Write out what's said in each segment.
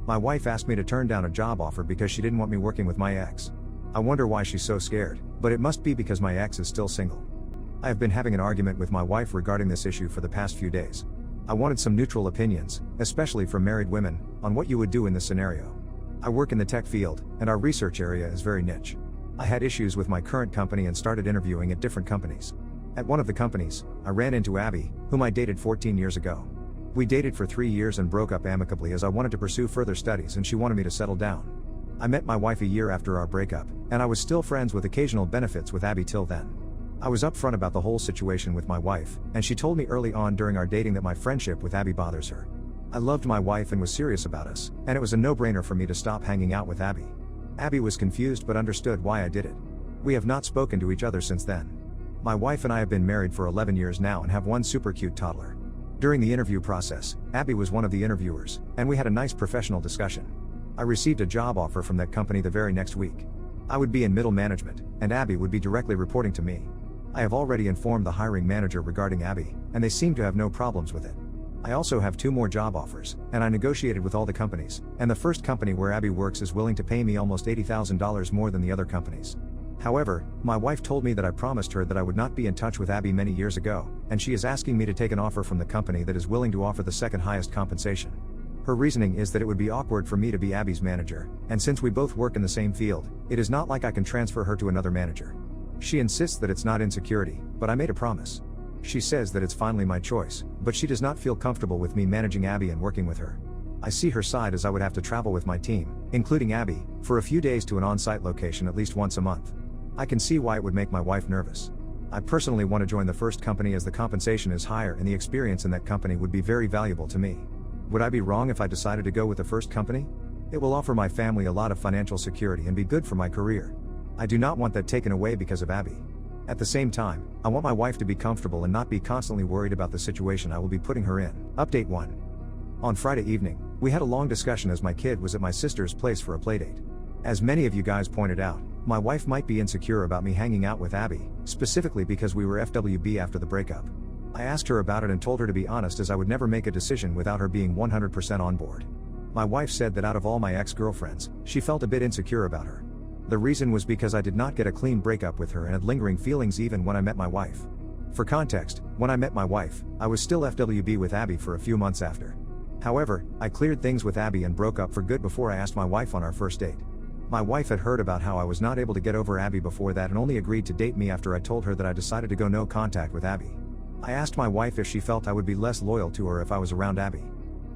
My wife asked me to turn down a job offer because she didn't want me working with my ex. I wonder why she's so scared, but it must be because my ex is still single. I have been having an argument with my wife regarding this issue for the past few days. I wanted some neutral opinions, especially from married women, on what you would do in this scenario. I work in the tech field, and our research area is very niche. I had issues with my current company and started interviewing at different companies. At one of the companies, I ran into Abby, whom I dated 14 years ago. We dated for 3 years and broke up amicably as I wanted to pursue further studies and she wanted me to settle down. I met my wife a year after our breakup, and I was still friends with occasional benefits with Abby till then. I was upfront about the whole situation with my wife, and she told me early on during our dating that my friendship with Abby bothers her. I loved my wife and was serious about us, and it was a no-brainer for me to stop hanging out with Abby. Abby was confused but understood why I did it. We have not spoken to each other since then. My wife and I have been married for 11 years now and have one super cute toddler. During the interview process, Abby was one of the interviewers, and we had a nice professional discussion. I received a job offer from that company the very next week. I would be in middle management, and Abby would be directly reporting to me. I have already informed the hiring manager regarding Abby, and they seem to have no problems with it. I also have 2 more job offers, and I negotiated with all the companies, and the first company where Abby works is willing to pay me almost $80,000 more than the other companies. However, my wife told me that I promised her that I would not be in touch with Abby many years ago, and she is asking me to take an offer from the company that is willing to offer the second highest compensation. Her reasoning is that it would be awkward for me to be Abby's manager, and since we both work in the same field, it is not like I can transfer her to another manager. She insists that it's not insecurity, but I made a promise. She says that it's finally my choice, but she does not feel comfortable with me managing Abby and working with her. I see her side as I would have to travel with my team, including Abby, for a few days to an on-site location at least once a month. I can see why it would make my wife nervous. I personally want to join the first company as the compensation is higher and the experience in that company would be very valuable to me. Would I be wrong if I decided to go with the first company? It will offer my family a lot of financial security and be good for my career. I do not want that taken away because of Abby. At the same time, I want my wife to be comfortable and not be constantly worried about the situation I will be putting her in. Update 1. On Friday evening, we had a long discussion as my kid was at my sister's place for a playdate. As many of you guys pointed out, my wife might be insecure about me hanging out with Abby, specifically because we were FWB after the breakup. I asked her about it and told her to be honest as I would never make a decision without her being 100% on board. My wife said that out of all my ex-girlfriends, she felt a bit insecure about her. The reason was because I did not get a clean breakup with her and had lingering feelings even when I met my wife. For context, when I met my wife, I was still FWB with Abby for a few months after. However, I cleared things with Abby and broke up for good before I asked my wife on our first date. My wife had heard about how I was not able to get over Abby before that and only agreed to date me after I told her that I decided to go no contact with Abby. I asked my wife if she felt I would be less loyal to her if I was around Abby.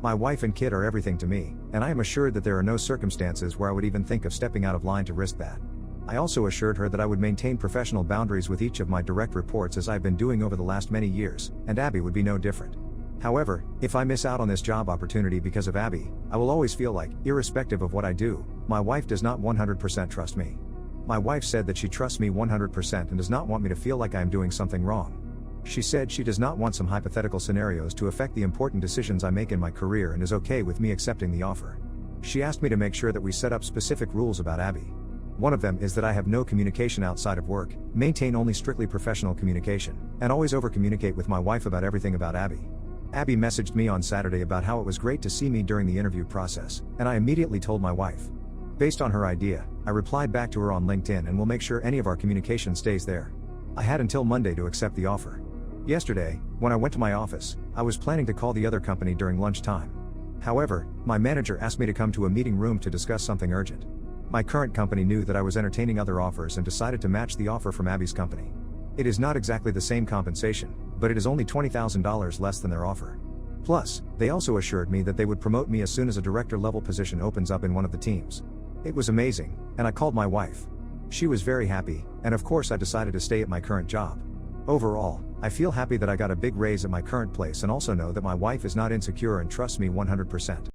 My wife and kid are everything to me, and I am assured that there are no circumstances where I would even think of stepping out of line to risk that. I also assured her that I would maintain professional boundaries with each of my direct reports as I've been doing over the last many years, and Abby would be no different. However, if I miss out on this job opportunity because of Abby, I will always feel like, irrespective of what I do, my wife does not 100% trust me. My wife said that she trusts me 100% and does not want me to feel like I am doing something wrong. She said she does not want some hypothetical scenarios to affect the important decisions I make in my career and is okay with me accepting the offer. She asked me to make sure that we set up specific rules about Abby. One of them is that I have no communication outside of work, maintain only strictly professional communication, and always over-communicate with my wife about everything about Abby. Abby messaged me on Saturday about how it was great to see me during the interview process, and I immediately told my wife. Based on her idea, I replied back to her on LinkedIn and will make sure any of our communication stays there. I had until Monday to accept the offer. Yesterday, when I went to my office, I was planning to call the other company during lunchtime. However, my manager asked me to come to a meeting room to discuss something urgent. My current company knew that I was entertaining other offers and decided to match the offer from Abby's company. It is not exactly the same compensation, but it is only $20,000 less than their offer. Plus, they also assured me that they would promote me as soon as a director-level position opens up in one of the teams. It was amazing, and I called my wife. She was very happy, and of course I decided to stay at my current job. Overall, I feel happy that I got a big raise at my current place and also know that my wife is not insecure and trusts me 100%.